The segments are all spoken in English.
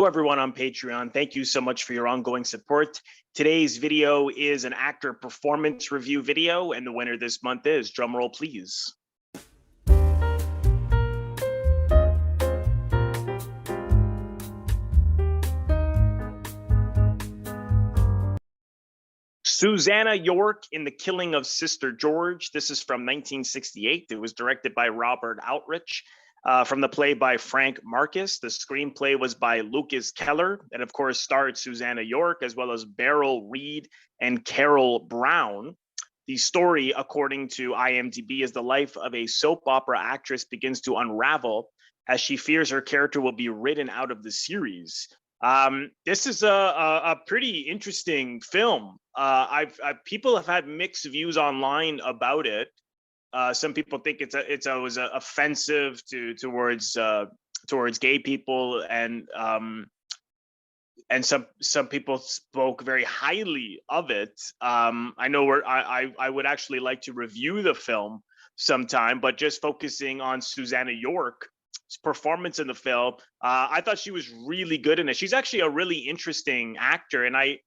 Everyone on Patreon, thank you so much for your ongoing support. Today's video is an actor performance review video, and the winner this month is, drumroll please, Susannah York in The Killing of Sister George. This is from 1968. It was directed by Robert Aldrich. From the play by Frank Marcus. The screenplay was by Lucas Keller, and of course starred Susannah York as well as Beryl Reid and Carol Browne. The story, according to IMDb, is the life of a soap opera actress begins to unravel as she fears her character will be written out of the series. This is a pretty interesting film. People have had mixed views online about it. Some people think it was offensive towards gay people, and some people spoke very highly of it. I know I would actually like to review the film sometime, but just focusing on Susannah York's performance in the film, I thought she was really good in it. She's actually a really interesting actor, and I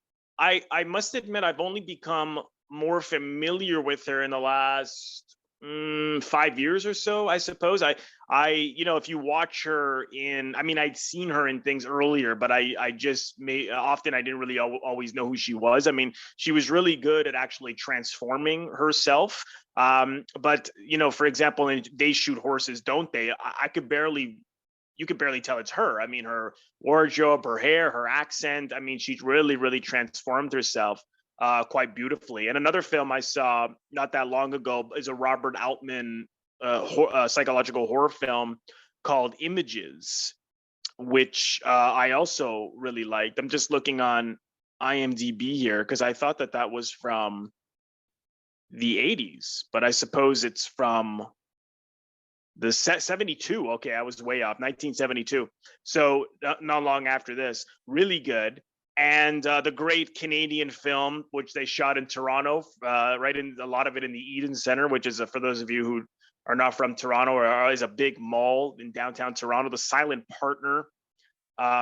must admit I've only become more familiar with her in the last 5 years or so, I suppose. If you watch her I'd seen her in things earlier, but I just often I didn't really always know who she was. I mean, she was really good at actually transforming herself. But for example, in They Shoot Horses, Don't They? You could barely tell it's her. I mean, her wardrobe, her hair, her accent. I mean, she's really, really transformed herself quite beautifully. And another film I saw not that long ago is a Robert Altman psychological horror film called Images, which I also really liked. I'm just looking on IMDb here because I thought that was from the 80s, but I suppose it's from the 72. Okay, I was way off. 1972. So not long after this. Really good. And the great Canadian film, which they shot in Toronto, right in a lot of it in the Eden Center, which is for those of you who are not from Toronto, is a big mall in downtown Toronto. The Silent Partner,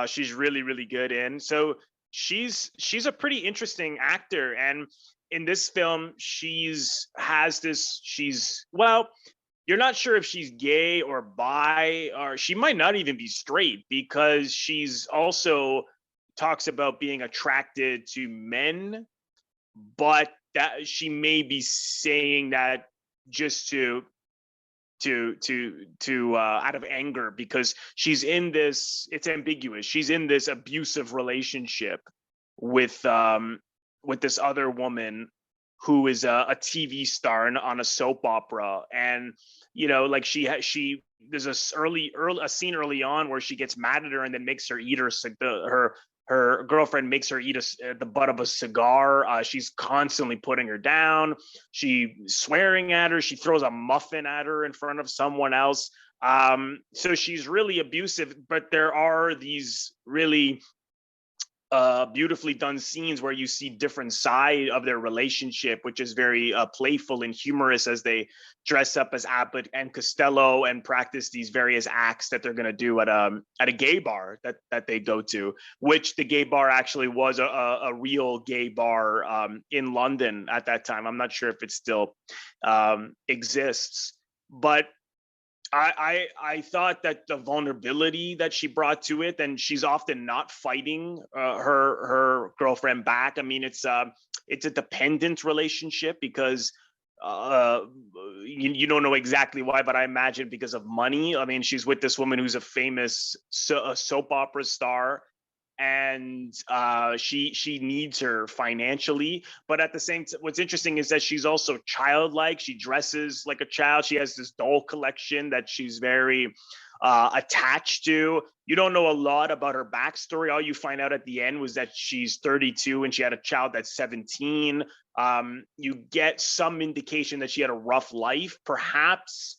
she's really, really good in. So she's a pretty interesting actor, and in this film, you're not sure if she's gay or bi, or she might not even be straight, because she's also talks about being attracted to men, but that she may be saying that just to out of anger, because she's in this, it's ambiguous, she's in this abusive relationship with this other woman who is a TV star on a soap opera. And like there's a scene early on where she gets mad at her and then makes her eat her girlfriend makes her eat the butt of a cigar. She's constantly putting her down. She's swearing at her. She throws a muffin at her in front of someone else. So she's really abusive, but there are these really beautifully done scenes where you see different side of their relationship, which is very playful and humorous as they dress up as Abbott and Costello and practice these various acts that they're going to do at a gay bar that they go to, which the gay bar actually was a real gay bar in London at that time. I'm not sure if it still exists, but I thought that the vulnerability that she brought to it, and she's often not fighting her girlfriend back. I mean, it's a dependent relationship because you don't know exactly why, but I imagine because of money. I mean, she's with this woman who's a famous soap opera star, and she needs her financially, but at the same time, what's interesting is that she's also childlike. She dresses like a child. She has this doll collection that she's very attached to. You don't know a lot about her backstory. All you find out at the end was that she's 32 and she had a child that's 17. You get some indication that she had a rough life, perhaps.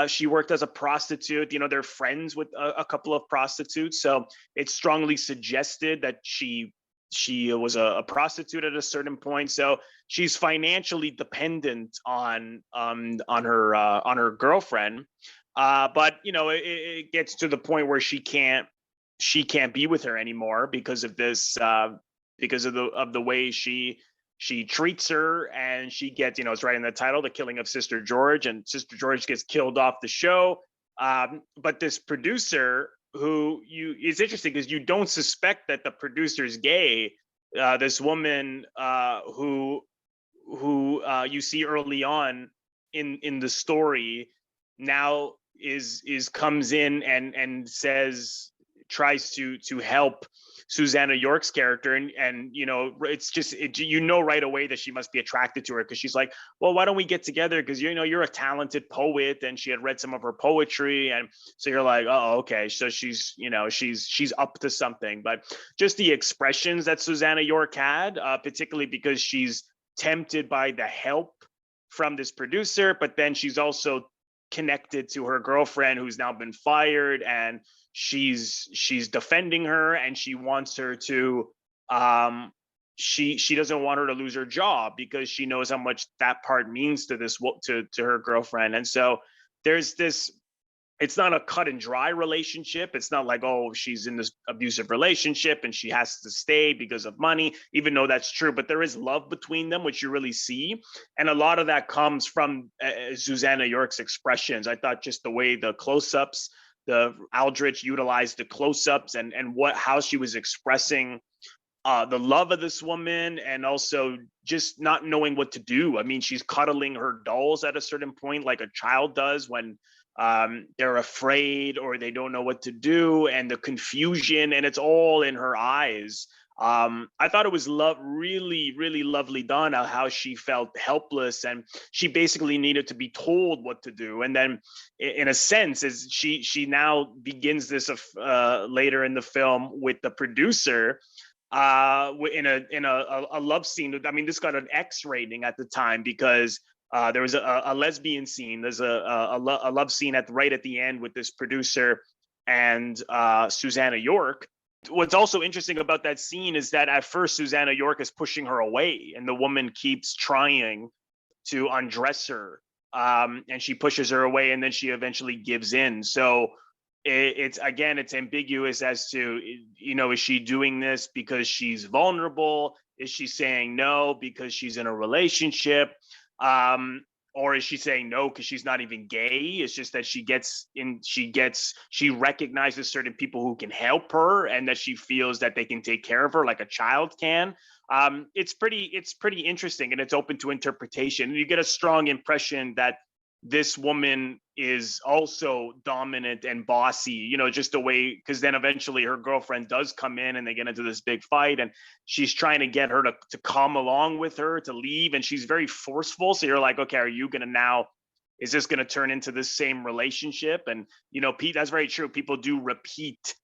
She worked as a prostitute. They're friends with a couple of prostitutes, so it's strongly suggested that she was a prostitute at a certain point. So she's financially dependent on her girlfriend. But it gets to the point where she can't she can't be with her anymore because of this, because of the way she treats her, and she gets, it's right in the title, the killing of Sister George, and Sister George gets killed off the show. But this producer, who it's interesting because you don't suspect that the producer's gay. This woman, who you see early on in the story, now is comes in and tries to help Susannah York's character, and it's just right away that she must be attracted to her, because she's like, well, why don't we get together, because you're a talented poet, and she had read some of her poetry, and so you're like, oh, okay, so she's up to something. But just the expressions that Susannah York had, particularly because she's tempted by the help from this producer, but then she's also connected to her girlfriend who's now been fired, and she's defending her, and she wants her to she doesn't want her to lose her job, because she knows how much that part means to her girlfriend. And so there's this, it's not a cut and dry relationship. It's not like, oh, she's in this abusive relationship and she has to stay because of money, even though that's true. But there is love between them, which you really see. And a lot of that comes from Susannah York's expressions. I thought just the way the close-ups, the Aldrich utilized the close-ups and how she was expressing the love of this woman, and also just not knowing what to do. I mean, she's cuddling her dolls at a certain point, like a child does when they're afraid or they don't know what to do, and the confusion, and it's all in her eyes. I thought it was really, really lovely done, how she felt helpless, and she basically needed to be told what to do. And then, in a sense, as she now begins this later in the film with the producer, in a love scene. I mean, this got an X rating at the time, because there was a lesbian scene. There's a love scene right at the end with this producer and Susannah York. What's also interesting about that scene is that at first Susannah York is pushing her away, and the woman keeps trying to undress her, and she pushes her away, and then she eventually gives in. So it's ambiguous as to, is she doing this because she's vulnerable? Is she saying no because she's in a relationship? Or is she saying no because she's not even gay? It's just that she recognizes certain people who can help her, and that she feels that they can take care of her like a child can. It's pretty interesting, and it's open to interpretation. You get a strong impression that this woman is also dominant and bossy, just the way, because then eventually her girlfriend does come in and they get into this big fight, and she's trying to get her to come along with her, to leave, and she's very forceful. So you're like, okay, is this going to turn into this same relationship? And, Pete, that's very true. People do repeat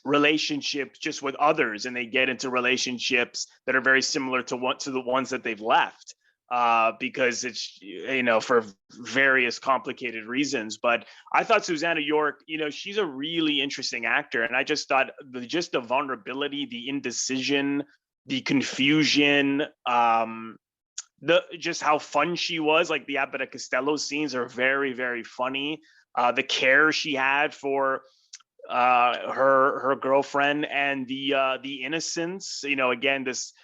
relationships just with others, and they get into relationships that are very similar to the ones that they've left. Because it's, for various complicated reasons. But I thought Susannah York, she's a really interesting actor. And I just thought the vulnerability, the indecision, the confusion, just how fun she was. Like the Abbott and Costello scenes are very, very funny. The care she had for her girlfriend, and the innocence, again, this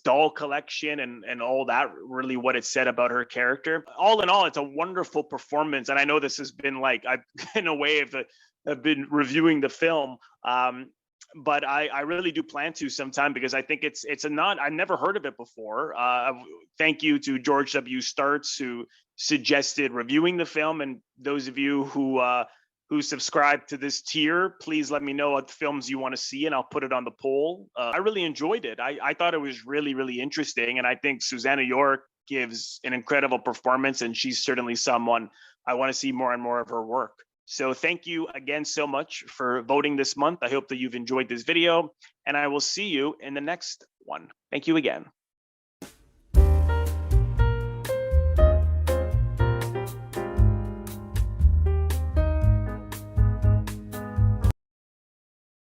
doll collection and all that, really what it said about her character. All in all, it's a wonderful performance. And I know this has been like, I've in a way have been reviewing the film, but I really do plan to sometime, because I think it's I've never heard of it before. Thank you to George W. Starts, who suggested reviewing the film, and those of you who subscribe to this tier, please let me know what films you want to see, and I'll put it on the poll. I really enjoyed it. I thought it was really, really interesting, and I think Susannah York gives an incredible performance, and she's certainly someone I want to see more and more of her work. So thank you again so much for voting this month. I hope that you've enjoyed this video, and I will see you in the next one. Thank you again.